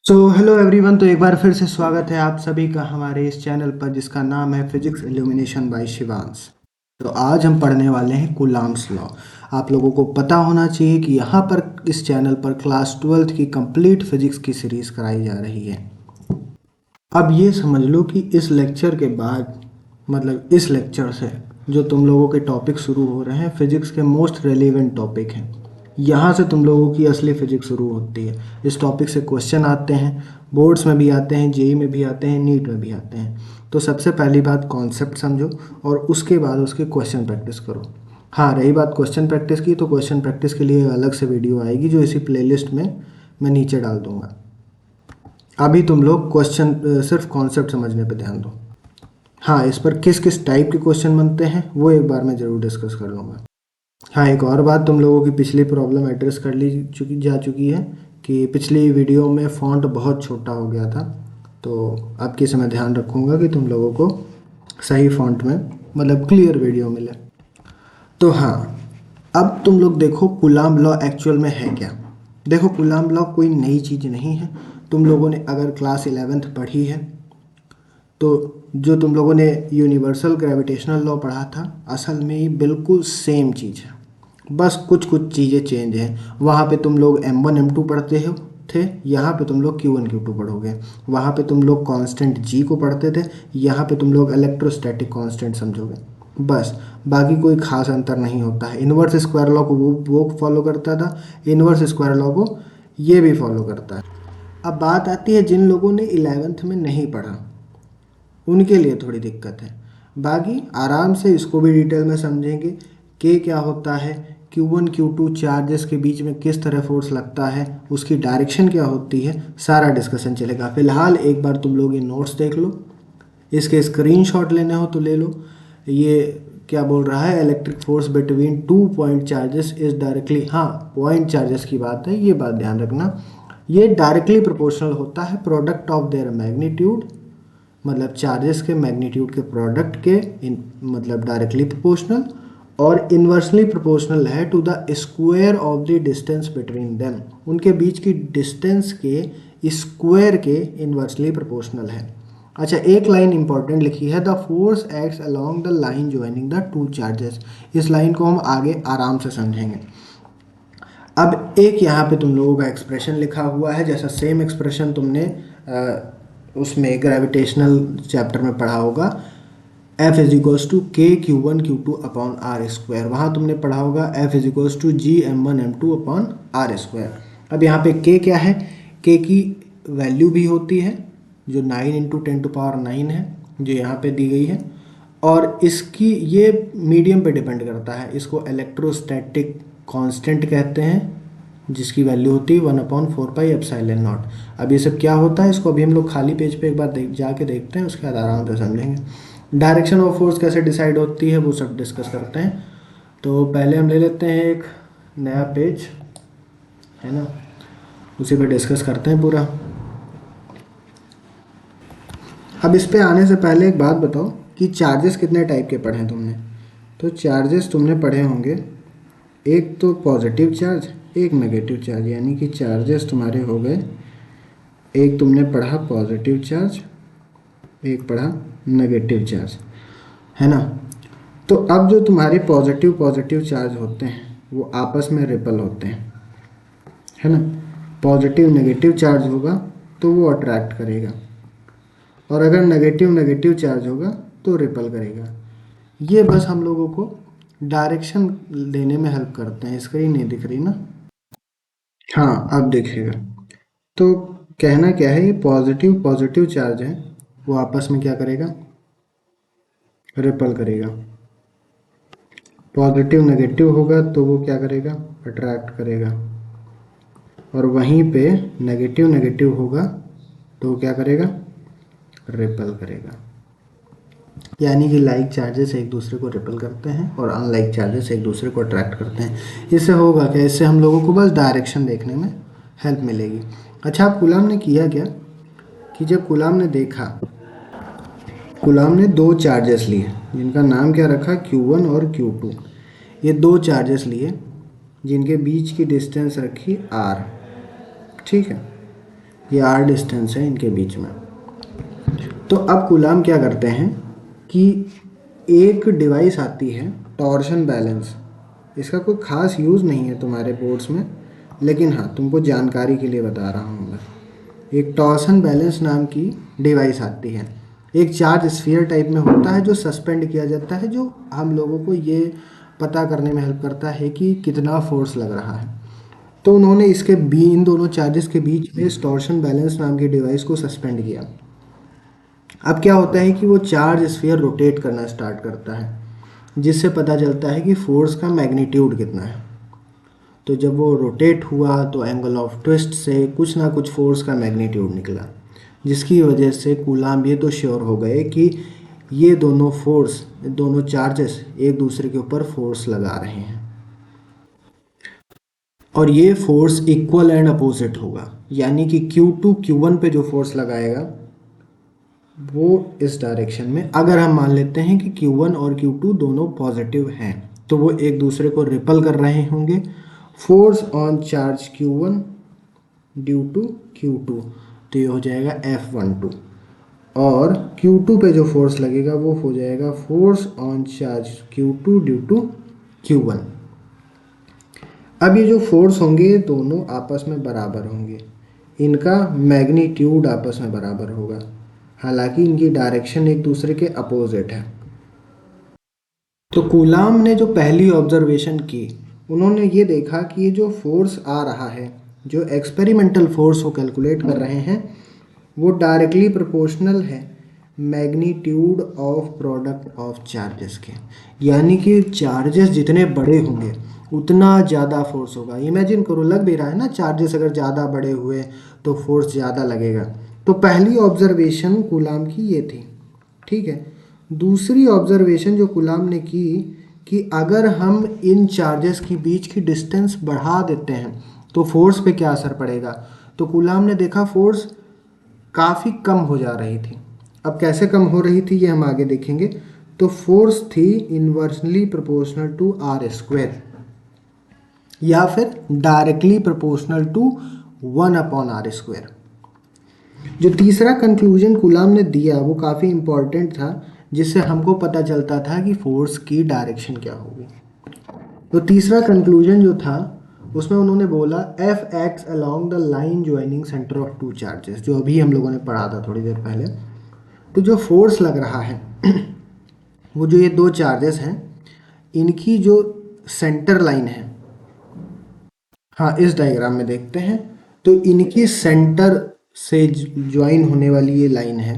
Hello everyone. तो एक बार फिर से स्वागत है आप सभी का हमारे इस चैनल पर जिसका नाम है फिजिक्स इल्यूमिनेशन बाय शिवांश। तो आज हम पढ़ने वाले हैं कूलाम्स लॉ। आप लोगों को पता होना चाहिए कि यहाँ पर इस चैनल पर क्लास 12th की कंप्लीट फिजिक्स की सीरीज़ कराई जा रही है। अब ये समझ लो कि इस लेक्चर के बाद मतलब इस लेक्चर से जो तुम लोगों के टॉपिक शुरू हो रहे हैं फिजिक्स के मोस्ट रेलिवेंट टॉपिक हैं। यहाँ से तुम लोगों की असली फिजिक्स शुरू होती है। इस टॉपिक से क्वेश्चन आते हैं, बोर्ड्स में भी आते हैं, जेई में भी आते हैं, नीट में भी आते हैं। तो सबसे पहली बात कॉन्सेप्ट समझो और उसके बाद उसके क्वेश्चन प्रैक्टिस करो। हाँ, रही बात क्वेश्चन प्रैक्टिस की, तो क्वेश्चन प्रैक्टिस के लिए अलग से वीडियो आएगी जो इसी प्लेलिस्ट में मैं नीचे डाल दूँगा। अभी तुम लोग क्वेश्चन सिर्फ कॉन्सेप्ट समझने पे ध्यान दो। हाँ, इस पर किस किस टाइप के क्वेश्चन बनते हैं वो एक बार मैं ज़रूर डिस्कस कर लूँगा। हाँ, एक और बात, तुम लोगों की पिछली प्रॉब्लम एड्रेस कर ली जा चुकी है कि पिछली वीडियो में फ़ॉन्ट बहुत छोटा हो गया था। तो अब की समय ध्यान रखूँगा कि तुम लोगों को सही फ़ॉन्ट में मतलब क्लियर वीडियो मिले। तो हाँ, अब तुम लोग देखो कूलाम्ब लॉ एक्चुअल में है क्या। देखो, कूलाम्ब लॉ कोई नई चीज़ नहीं है। तुम लोगों ने अगर क्लास 11th पढ़ी है तो जो तुम लोगों ने यूनिवर्सल ग्रेविटेशनल लॉ पढ़ा था असल में ही बिल्कुल सेम चीज़ है, बस कुछ कुछ चीज़ें चेंज हैं। वहाँ पे तुम लोग M1 M2 पढ़ते हो थे, यहाँ पे तुम लोग Q1 Q2 पढ़ोगे। वहाँ पे तुम लोग कांस्टेंट G को पढ़ते थे, यहाँ पे तुम लोग इलेक्ट्रोस्टैटिक कांस्टेंट समझोगे। बस, बाकी कोई खास अंतर नहीं होता है। इन्वर्स स्क्वायर लॉ को वो फॉलो करता था, इन्वर्स स्क्वायर लॉ को ये भी फॉलो करता है। अब बात आती है जिन लोगों ने 11th में नहीं पढ़ा उनके लिए थोड़ी दिक्कत है। बाकी आराम से इसको भी डिटेल में समझेंगे कि क्या होता है, Q1 Q2 चार्जेस के बीच में किस तरह फोर्स लगता है, उसकी डायरेक्शन क्या होती है, सारा डिस्कशन चलेगा। फिलहाल एक बार तुम लोग ये नोट्स देख लो, इसके स्क्रीनशॉट लेने हो तो ले लो। ये क्या बोल रहा है, electric force between 2 point charges is directly, हाँ पॉइंट चार्जेस की बात है, ये बात ध्यान रखना, ये डायरेक्टली प्रोपोर्शनल होता है प्रोडक्ट ऑफ देयर मैग्नीट्यूड, मतलब चार्जेस के मैग्नीट्यूड के प्रोडक्ट के मतलब डायरेक्टली प्रोपोर्शनल, और इन्वर्सली प्रोपोर्शनल है to the square of the distance between them, उनके बीच की डिस्टेंस के स्क्वायर के इन्वर्सली प्रोपोर्शनल है। अच्छा, एक लाइन इंपॉर्टेंट लिखी है, the force acts along the line joining the two charges. इस लाइन को हम आगे आराम से समझेंगे। अब एक यहाँ पे तुम लोगों का एक्सप्रेशन लिखा हुआ है, जैसा सेम एक्सप्रेशन तुमने उसमें ग्रेविटेशनल चैप्टर में पढ़ा होगा, F इज इक्वल्स टू के Q1 Q2 upon R square. वहाँ तुमने पढ़ा होगा F is equals to G M1 M2 upon R square. अब यहाँ पे K क्या है, K की वैल्यू भी होती है जो 9 इंटू 10⁻9 है, जो यहाँ पे दी गई है, और इसकी ये मीडियम पे डिपेंड करता है। इसको इलेक्ट्रोस्टैटिक कांस्टेंट कहते हैं जिसकी वैल्यू होती है 1/4πε0। अब ये सब क्या होता है इसको अभी हम लोग खाली पेज पे एक बार जाके देखते हैं, उसके बाद आराम से समझेंगे। डायरेक्शन ऑफ फोर्स कैसे डिसाइड होती है वो सब डिस्कस करते हैं। तो पहले हम ले लेते हैं एक नया पेज, है ना, उसी पे डिस्कस करते हैं पूरा। अब इस पे आने से पहले एक बात बताओ कि चार्जेस कितने टाइप के पढ़े हैं तुमने। तो चार्जेस तुमने पढ़े होंगे, एक तो पॉजिटिव चार्ज, एक नेगेटिव चार्ज, यानी कि चार्जेस तुम्हारे हो गए, एक तुमने पढ़ा पॉजिटिव चार्ज, एक पढ़ा नेगेटिव चार्ज, है ना। तो अब जो तुम्हारे पॉजिटिव पॉजिटिव चार्ज होते हैं वो आपस में रिपल होते हैं, है ना। पॉजिटिव नेगेटिव चार्ज होगा तो वो अट्रैक्ट करेगा, और अगर नेगेटिव नेगेटिव चार्ज होगा तो रिपल करेगा। ये बस हम लोगों को डायरेक्शन देने में हेल्प करते हैं। स्क्रीन नहीं दिख रही ना, हाँ अब दिखेगा। तो कहना क्या है, ये पॉजिटिव पॉजिटिव चार्ज है वो आपस में क्या करेगा, रिपल करेगा। पॉजिटिव नेगेटिव होगा तो वो क्या करेगा, अट्रैक्ट करेगा, और वहीं पे नेगेटिव नेगेटिव होगा तो वो क्या करेगा, रिपल करेगा। यानी कि लाइक चार्जेस एक दूसरे को रिपल करते हैं और अनलाइक चार्जेस एक दूसरे को अट्रैक्ट करते हैं। इससे होगा क्या, इससे हम लोगों को बस डायरेक्शन देखने में हेल्प मिलेगी। अच्छा, अब कूलाम ने किया क्या कि जब कूलाम ने देखा, कूलाम ने दो चार्जेस लिए जिनका नाम क्या रखा, Q1 और Q2। ये दो चार्जेस लिए जिनके बीच की डिस्टेंस रखी r, ठीक है। ये r डिस्टेंस है इनके बीच में। तो अब कूलाम क्या करते हैं कि एक डिवाइस आती है टॉर्शन बैलेंस। इसका कोई ख़ास यूज़ नहीं है तुम्हारे बोर्ड्स में, लेकिन हाँ तुमको जानकारी के लिए बता रहा हूँ मैं। एक टॉर्शन बैलेंस नाम की डिवाइस आती है, एक चार्ज स्फीयर टाइप में होता है जो सस्पेंड किया जाता है, जो हम लोगों को ये पता करने में हेल्प करता है कि कितना फोर्स लग रहा है। तो उन्होंने इन दोनों चार्जेस के बीच में इस टॉर्शन बैलेंस नाम की डिवाइस को सस्पेंड किया। अब क्या होता है कि वो चार्ज स्फीयर रोटेट करना स्टार्ट करता है, जिससे पता चलता है कि फोर्स का मैग्नीट्यूड कितना है। तो जब वो रोटेट हुआ तो एंगल ऑफ ट्विस्ट से कुछ ना कुछ फोर्स का मैग्नीट्यूड निकला, जिसकी वजह से कूलाम ये तो श्योर हो गए कि ये दोनों चार्जेस एक दूसरे के ऊपर फोर्स लगा रहे हैं, और ये फोर्स इक्वल एंड अपोजिट होगा। यानी कि Q2 Q1 पे जो फोर्स लगाएगा वो इस डायरेक्शन में, अगर हम मान लेते हैं कि Q1 और Q2 दोनों पॉजिटिव हैं, तो वो एक दूसरे को रिपल कर रहे होंगे। Force on charge Q1 due to Q2, तो ये हो जाएगा F12, और Q2 पे जो फोर्स लगेगा वो हो जाएगा force on charge Q2 due to Q1। अब ये जो फोर्स होंगे ये दोनों आपस में बराबर होंगे, इनका मैग्नीट्यूड आपस में बराबर होगा, हालांकि इनकी डायरेक्शन एक दूसरे के अपोजिट है। तो कूलाम ने जो पहली ऑब्जर्वेशन की, उन्होंने ये देखा कि ये जो फोर्स आ रहा है, जो एक्सपेरिमेंटल फोर्स वो कैलकुलेट कर रहे हैं, वो डायरेक्टली प्रोपोर्शनल है magnitude of product of charges के। यानी कि चार्जेस जितने बड़े होंगे उतना ज़्यादा फोर्स होगा। इमेजिन करो, लग भी रहा है ना, चार्जेस अगर ज़्यादा बड़े हुए तो फोर्स ज़्यादा लगेगा। तो पहली ऑब्जर्वेशन कूलाम की ये थी, ठीक है। दूसरी ऑब्जर्वेशन जो कूलाम ने की कि अगर हम इन चार्जेस के बीच की डिस्टेंस बढ़ा देते हैं तो फोर्स पे क्या असर पड़ेगा। तो कूलाम ने देखा फोर्स काफ़ी कम हो जा रही थी। अब कैसे कम हो रही थी ये हम आगे देखेंगे। तो फोर्स थी inversely proportional to R square, या फिर डायरेक्टली प्रोपोर्शनल टू 1/r²। जो तीसरा कंक्लूजन कूलाम ने दिया वो काफ़ी इम्पॉर्टेंट था, जिससे हमको पता चलता था कि फोर्स की डायरेक्शन क्या होगी। तो तीसरा कंक्लूजन जो था उसमें उन्होंने बोला F x along the line joining centre of two charges, जो अभी हम लोगों ने पढ़ा था थोड़ी देर पहले। तो जो फोर्स लग रहा है वो जो ये दो चार्जेस हैं, इनकी जो सेंटर लाइन है, हाँ इस डायग्राम में देखते हैं, तो इनकी सेंटर से ज्वाइन होने वाली ये लाइन है,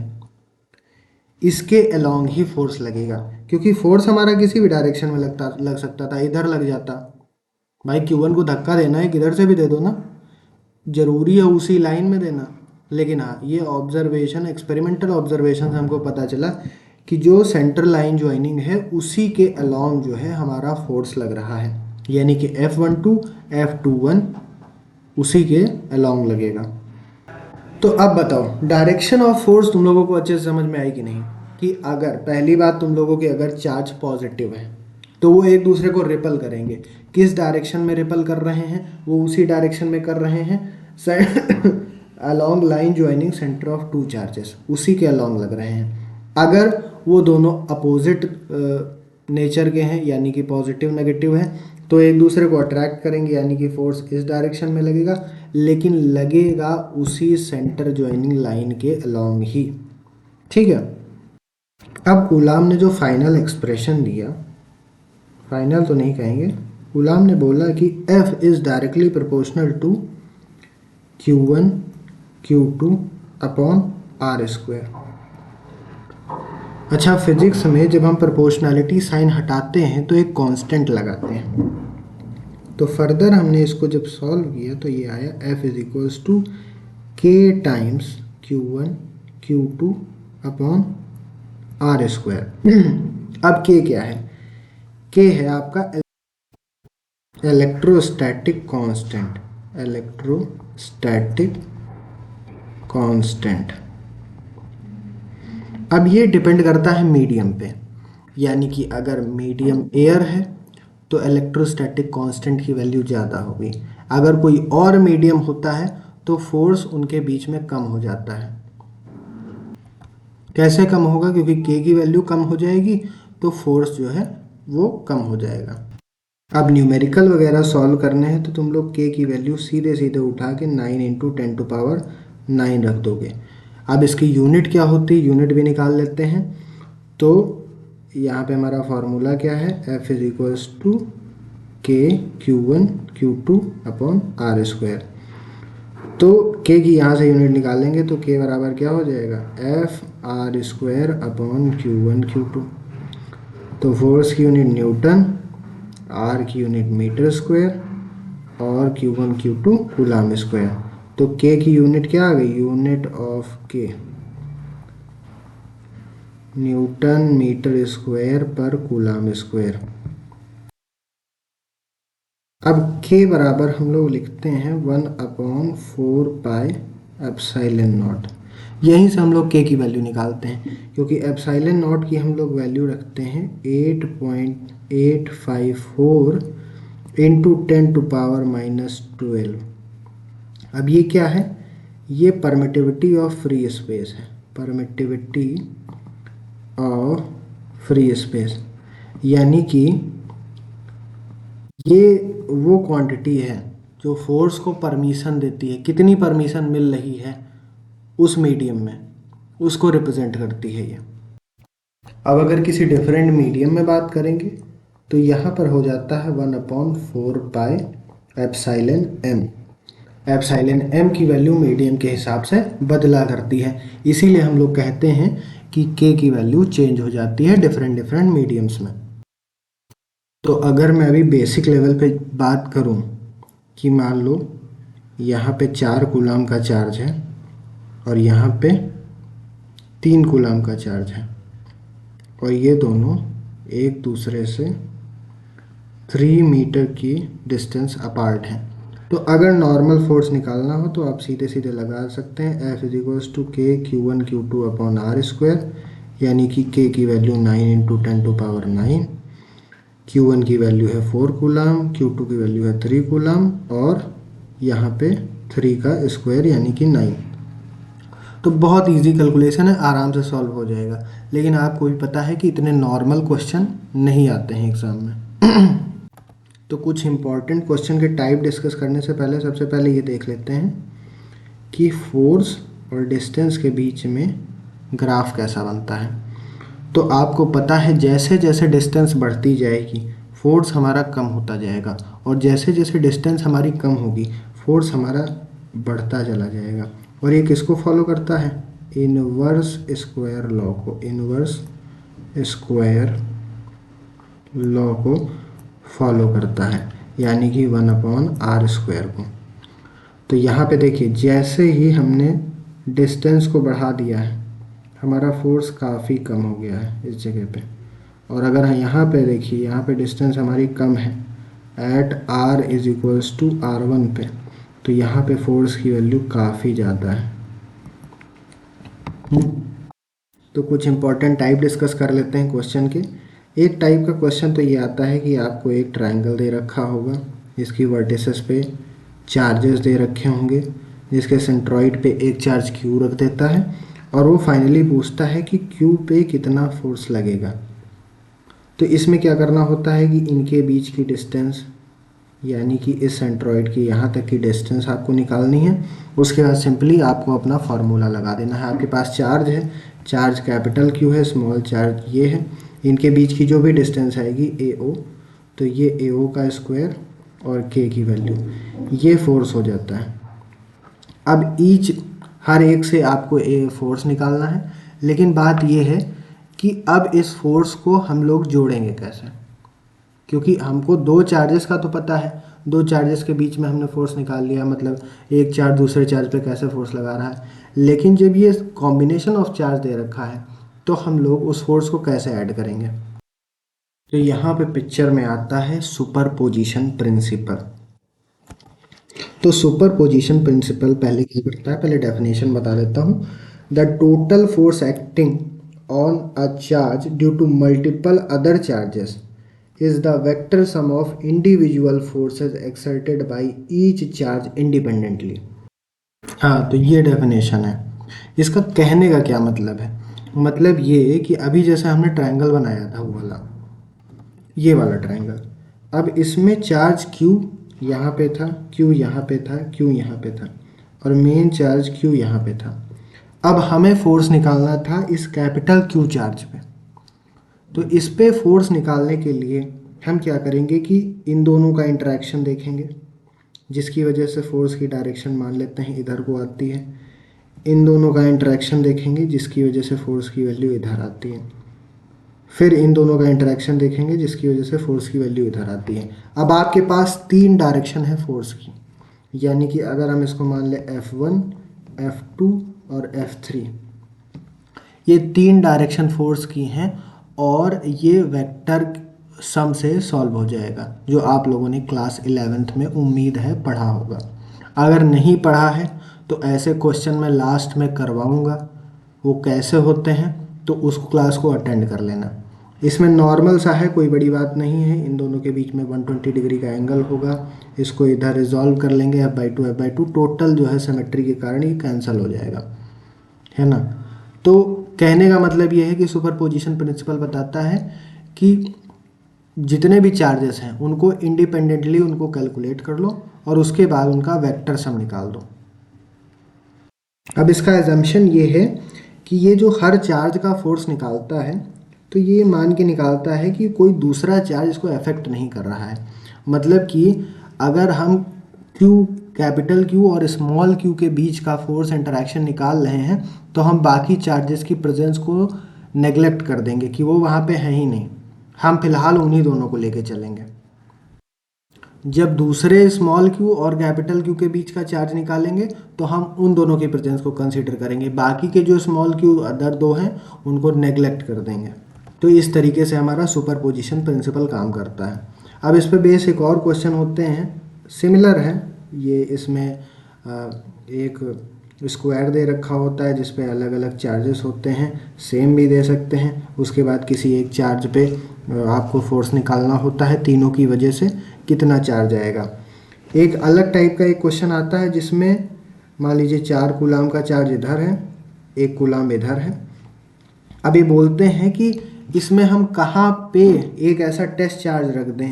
इसके अलोंग ही फोर्स लगेगा। क्योंकि फोर्स हमारा किसी भी डायरेक्शन में लग सकता था, इधर लग जाता, भाई Q1 को धक्का देना है किधर से भी दे दो ना, जरूरी है उसी लाइन में देना। लेकिन हाँ, ये ऑब्जर्वेशन, एक्सपेरिमेंटल ऑब्जर्वेशन से हमको पता चला कि जो सेंटर लाइन ज्वाइनिंग है उसी के अलोंग जो है हमारा फोर्स लग रहा है, यानी कि F12 F21 उसी के अलोंग लगेगा। तो अब बताओ डायरेक्शन ऑफ फोर्स तुम लोगों को अच्छे से समझ में आई कि नहीं। कि अगर पहली बात तुम लोगों की, अगर चार्ज पॉजिटिव है तो वो एक दूसरे को रिपल करेंगे। किस डायरेक्शन में रिपल कर रहे हैं, वो उसी डायरेक्शन में कर रहे हैं along line joining centre of two charges, उसी के अलोंग लग रहे हैं। अगर वो दोनों अपोजिट नेचर के हैं, यानी कि पॉजिटिव नेगेटिव है, तो एक दूसरे को अट्रैक्ट करेंगे, यानी कि फोर्स इस डायरेक्शन में लगेगा, लेकिन लगेगा उसी सेंटर ज्वाइनिंग लाइन के अलोंग ही, ठीक है। अब कूलाम ने जो फाइनल एक्सप्रेशन दिया, फाइनल तो नहीं कहेंगे, कूलाम ने बोला कि F is directly proportional to Q1 Q2 upon r²। अच्छा, फिजिक्स में जब हम प्रोपोर्शनैलिटी साइन हटाते हैं तो एक कांस्टेंट लगाते हैं। तो फर्दर हमने इसको जब सॉल्व किया तो ये आया F is equals to K times Q1 Q2 upon r²। अब K क्या है? K है आपका इलेक्ट्रोस्टैटिक कांस्टेंट, इलेक्ट्रोस्टैटिक कांस्टेंट। अब ये डिपेंड करता है मीडियम पे, यानी कि अगर मीडियम एयर है तो इलेक्ट्रोस्टैटिक कांस्टेंट की वैल्यू ज़्यादा होगी। अगर कोई और मीडियम होता है तो फोर्स उनके बीच में कम हो जाता है। कैसे कम होगा? क्योंकि के की वैल्यू कम हो जाएगी तो फोर्स जो है वो कम हो जाएगा। अब न्यूमेरिकल वगैरह सॉल्व करने हैं तो तुम लोग के की वैल्यू सीधे सीधे उठा के 9 इंटू 10⁹ रख दोगे। अब इसकी यूनिट क्या होती है, यूनिट भी निकाल लेते हैं। तो यहाँ पे हमारा फार्मूला क्या है, F इज इक्वल्स टू के Q1 Q2 upon R square. तो के की यहाँ से यूनिट निकालेंगे तो के बराबर क्या हो जाएगा, F R square upon Q1 Q2। तो फोर्स की यूनिट न्यूटन, आर की यूनिट मीटर स्क्वायर और Q1 Q2 कूलाम स्क्वायर। तो के की यूनिट क्या आ गई, यूनिट ऑफ के न्यूटन मीटर स्क्वायर पर कूलाम स्क्वायर। अब के बराबर हम लोग लिखते हैं 1/4πε0। यहीं से हम लोग के की वैल्यू निकालते हैं, क्योंकि एप्सिलॉन नॉट की हम लोग वैल्यू रखते हैं 8.854 इंटू 10⁻⁻12। अब ये क्या है, ये परमिटिविटी ऑफ फ्री स्पेस है, परमिटिविटी ऑफ फ्री स्पेस, यानी कि ये वो क्वांटिटी है जो फोर्स को परमिशन देती है, कितनी परमिशन मिल रही है उस मीडियम में, उसको रिप्रेजेंट करती है ये। अब अगर किसी डिफरेंट मीडियम में बात करेंगे तो यहाँ पर हो जाता है 1/4πε0। एप्सिलॉन एम की वैल्यू मीडियम के हिसाब से बदला करती है, इसीलिए हम लोग कहते हैं कि के की वैल्यू चेंज हो जाती है डिफरेंट मीडियम्स में। तो अगर मैं अभी बेसिक लेवल पे बात करूं कि मान लो यहाँ पे 4 कूलाम का चार्ज है और यहाँ पे 3 कूलाम का चार्ज है और ये दोनों एक दूसरे से 3 मीटर की डिस्टेंस अपार्ट हैं। तो अगर नॉर्मल फोर्स निकालना हो तो आप सीधे सीधे लगा सकते हैं F इज इक्वल्स टू के Q1 Q2 upon R square, यानी कि के की वैल्यू 9 इंटू 10⁹, Q1 की वैल्यू है 4 कूलाम, Q2 की वैल्यू है 3 कूलाम और यहाँ पे 3 का स्क्वायर यानी कि 9। तो बहुत इजी कैलकुलेशन है, आराम से सॉल्व हो जाएगा। लेकिन आपको भी पता है कि इतने नॉर्मल क्वेश्चन नहीं आते हैं एग्ज़ाम में। तो कुछ इंपॉर्टेंट क्वेश्चन के टाइप डिस्कस करने से पहले सबसे पहले ये देख लेते हैं कि फोर्स और डिस्टेंस के बीच में ग्राफ कैसा बनता है। तो आपको पता है जैसे जैसे डिस्टेंस बढ़ती जाएगी फोर्स हमारा कम होता जाएगा, और जैसे जैसे डिस्टेंस हमारी कम होगी फोर्स हमारा बढ़ता चला जाएगा। और ये किसको फॉलो करता है, इनवर्स स्क्वायर लॉ को, इनवर्स स्क्वायर लॉ को फॉलो करता है, यानी कि 1/r² को। तो यहाँ पे देखिए जैसे ही हमने डिस्टेंस को बढ़ा दिया है हमारा फोर्स काफ़ी कम हो गया है इस जगह पे। और अगर यहाँ पे देखिए, यहाँ पे डिस्टेंस हमारी कम है at r is equals to r1 पे, तो यहाँ पे फोर्स की वैल्यू काफ़ी ज़्यादा है। तो कुछ इंपॉर्टेंट टाइप डिस्कस कर लेते हैं क्वेश्चन के। एक टाइप का क्वेश्चन तो ये आता है कि आपको एक ट्रायंगल दे रखा होगा, इसकी वर्टिसेस पे चार्जेस दे रखे होंगे, जिसके सेंट्रॉइड पे एक चार्ज Q रख देता है और वो फाइनली पूछता है कि Q पे कितना फोर्स लगेगा। तो इसमें क्या करना होता है कि इनके बीच की डिस्टेंस, यानी कि इस सेंट्रॉइड की यहाँ तक की डिस्टेंस आपको निकालनी है। उसके बाद सिंपली आपको अपना फार्मूला लगा देना है। आपके पास चार्ज है, चार्ज कैपिटल Q है, स्मॉल चार्ज ये है, इनके बीच की जो भी डिस्टेंस आएगी AO, तो ये AO का स्क्वायर और K की वैल्यू, ये फोर्स हो जाता है। अब हर एक से आपको फोर्स निकालना है, लेकिन बात ये है कि अब इस फोर्स को हम लोग जोड़ेंगे कैसे, क्योंकि हमको दो चार्जेस का तो पता है, दो चार्जेस के बीच में हमने फोर्स निकाल लिया, मतलब एक चार्ज दूसरे चार्ज पे कैसे फोर्स लगा रहा है। लेकिन जब ये कॉम्बिनेशन ऑफ चार्ज दे रखा है तो हम लोग उस फोर्स को कैसे ऐड करेंगे। तो यहाँ पे पिक्चर में आता है सुपरपोजिशन प्रिंसिपल। तो सुपरपोजिशन प्रिंसिपल पहले क्या करता है, पहले डेफिनेशन बता देता हूँ। The total force acting on a charge due to multiple other charges is the vector sum of individual forces exerted by each charge independently। हाँ, तो ये डेफिनेशन है। इसका कहने का क्या मतलब है? मतलब ये कि अभी जैसे हमने ट्रायंगल बनाया था वो वाला, ये वाला ट्रायंगल, अब इसमें चार्ज Q यहाँ पे था, Q यहाँ पे था, Q यहाँ पे था, और मेन चार्ज Q यहाँ पे था। अब हमें फोर्स निकालना था इस कैपिटल Q चार्ज पे। तो इस पे फोर्स निकालने के लिए हम क्या करेंगे कि इन दोनों का इंटरेक्शन देखेंगे, जिसकी वजह से फोर्स की डायरेक्शन मान लेते हैं इधर को आती है। इन दोनों का इंटरेक्शन देखेंगे, जिसकी वजह से फोर्स की वैल्यू इधर आती है। फिर इन दोनों का इंटरेक्शन देखेंगे, जिसकी वजह से फोर्स की वैल्यू इधर आती है। अब आपके पास तीन डायरेक्शन है फोर्स की, यानी कि अगर हम इसको मान लें F1, F2 और F3, ये तीन डायरेक्शन फोर्स की हैं, और ये वेक्टर सम से सॉल्व हो जाएगा, जो आप लोगों ने क्लास 11th में उम्मीद है पढ़ा होगा। अगर नहीं पढ़ा है तो ऐसे क्वेश्चन मैं लास्ट में करवाऊँगा, वो कैसे होते हैं, तो उस क्लास को अटेंड कर लेना। इसमें नॉर्मल सा है, कोई बड़ी बात नहीं है। इन दोनों के बीच में 120 डिग्री का एंगल होगा, इसको इधर रिजॉल्व कर लेंगे, F/2 टोटल जो है सिमेट्री के कारण ये कैंसिल हो जाएगा, है ना। तो कहने का मतलब ये है कि सुपरपोजिशन प्रिंसिपल बताता है कि जितने भी चार्जेस हैं उनको इंडिपेंडेंटली उनको कैलकुलेट कर लो, और उसके बाद उनका वेक्टर सम निकाल दो। अब इसका एजम्पशन ये है कि ये जो हर चार्ज का फोर्स निकालता है, तो ये मान के निकालता है कि कोई दूसरा चार्ज इसको अफेक्ट नहीं कर रहा है। मतलब कि अगर हम Q, कैपिटल Q और स्मॉल q के बीच का फोर्स इंटरेक्शन निकाल रहे हैं, तो हम बाकी चार्जेस की प्रेजेंस को नेग्लेक्ट कर देंगे कि वो वहाँ पे है ही नहीं। हम फिलहाल उन्हीं दोनों को लेके चलेंगे। जब दूसरे स्मॉल q और कैपिटल Q के बीच का चार्ज निकालेंगे, तो हम उन दोनों की प्रेजेंस को कंसीडर करेंगे, बाकी के जो स्मॉल q अदर दो हैं उनको नेग्लेक्ट कर देंगे। तो इस तरीके से हमारा सुपरपोजिशन प्रिंसिपल काम करता है। अब इस पे बेस एक और क्वेश्चन होते हैं, सिमिलर है ये। इसमें एक स्क्वायर दे रखा होता है जिस पे अलग अलग चार्जेस होते हैं, सेम भी दे सकते हैं। उसके बाद किसी एक चार्ज पे आपको फोर्स निकालना होता है, तीनों की वजह से कितना चार्ज आएगा। एक अलग टाइप का एक क्वेश्चन आता है जिसमें मान लीजिए 4 कूलाम का चार्ज इधर है, 1 कूलाम इधर है। अब ये बोलते हैं कि इसमें हम कहाँ पे एक ऐसा टेस्ट चार्ज रख दें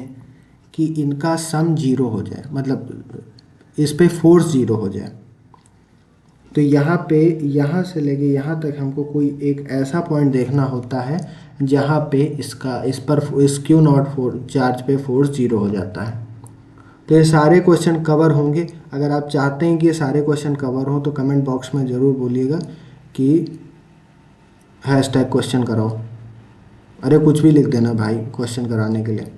कि इनका सम जीरो हो जाए, मतलब इस पे फोर्स जीरो हो जाए। तो यहाँ पे, यहाँ से लेके यहाँ तक हमको कोई एक ऐसा पॉइंट देखना होता है जहाँ पे इसका इस पर इस क्यू नॉट फोर चार्ज पे फोर्स जीरो हो जाता है। तो ये सारे क्वेश्चन कवर होंगे। अगर आप चाहते हैं कि ये सारे क्वेश्चन कवर हों तो कमेंट बॉक्स में ज़रूर बोलिएगा कि #क्वेश्चन कराओ। अरे कुछ भी लिख देना भाई क्वेश्चन कराने के लिए।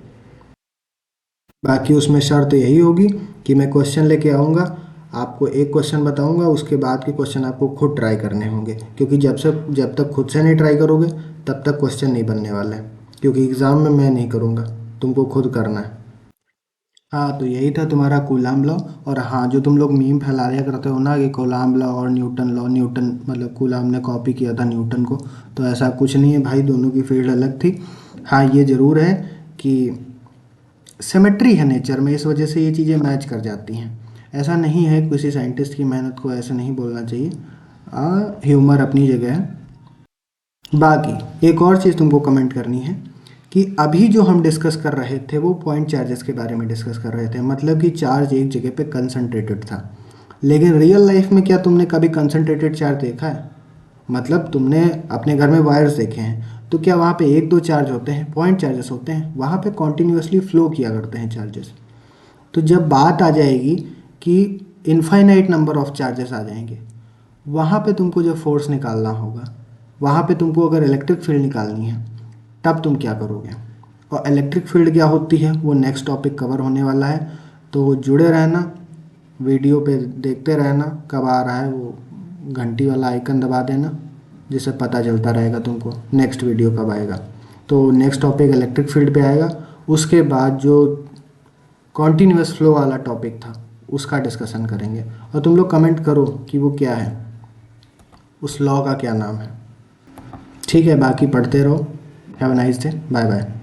बाकी उसमें शर्त यही होगी कि मैं क्वेश्चन लेके आऊँगा, आपको एक क्वेश्चन बताऊँगा, उसके बाद के क्वेश्चन आपको खुद ट्राई करने होंगे, क्योंकि जब तक खुद से नहीं ट्राई करोगे तब तक क्वेश्चन नहीं बनने वाले हैं, क्योंकि एग्ज़ाम में मैं नहीं करूँगा, तुमको खुद करना है। हाँ, तो यही था तुम्हारा कूलाम लॉ। और हाँ, जो तुम लोग मीम फैला दिया करते हो ना कि कूलाम लॉ और न्यूटन लॉ, न्यूटन मतलब कूलाम ने कॉपी किया था न्यूटन को, तो ऐसा कुछ नहीं है भाई, दोनों की फील्ड अलग थी। हाँ, ये ज़रूर है कि सिमेट्री है नेचर में, इस वजह से ये चीज़ें मैच कर जाती हैं। ऐसा नहीं है, किसी साइंटिस्ट की मेहनत को ऐसे नहीं बोलना चाहिए। ह्यूमर अपनी जगह है। बाकी एक और चीज़ तुमको कमेंट करनी है कि अभी जो हम डिस्कस कर रहे थे वो पॉइंट चार्जेस के बारे में डिस्कस कर रहे थे, मतलब कि चार्ज एक जगह पे कंसंट्रेटेड था। लेकिन रियल लाइफ में क्या तुमने कभी कंसंट्रेटेड चार्ज देखा है? मतलब तुमने अपने घर में वायर्स देखे हैं, तो क्या वहाँ पे एक दो चार्ज होते हैं, पॉइंट चार्जेस होते हैं? वहाँ पे कॉन्टीन्यूसली फ्लो किया करते हैं चार्जेस। तो जब बात आ जाएगी कि इनफाइनाइट नंबर ऑफ चार्जेस आ जाएंगे, वहाँ पे तुमको जब फोर्स निकालना होगा, वहाँ पे तुमको अगर इलेक्ट्रिक फील्ड निकालनी है, तब तुम क्या करोगे? और इलेक्ट्रिक फील्ड क्या होती है वो नेक्स्ट टॉपिक कवर होने वाला है, तो जुड़े रहना, वीडियो पे देखते रहना। कब आ रहा है वो घंटी वाला आइकन दबा देना, जिससे पता चलता रहेगा तुमको नेक्स्ट वीडियो कब आएगा। तो नेक्स्ट टॉपिक इलेक्ट्रिक फील्ड पे आएगा। उसके बाद जो कॉन्टीन्यूअस फ्लो वाला टॉपिक था उसका डिस्कशन करेंगे, और तुम लोग कमेंट करो कि वो क्या है, उस लॉ का क्या नाम है। ठीक है, बाकी पढ़ते रहो। Have a nice day, bye bye.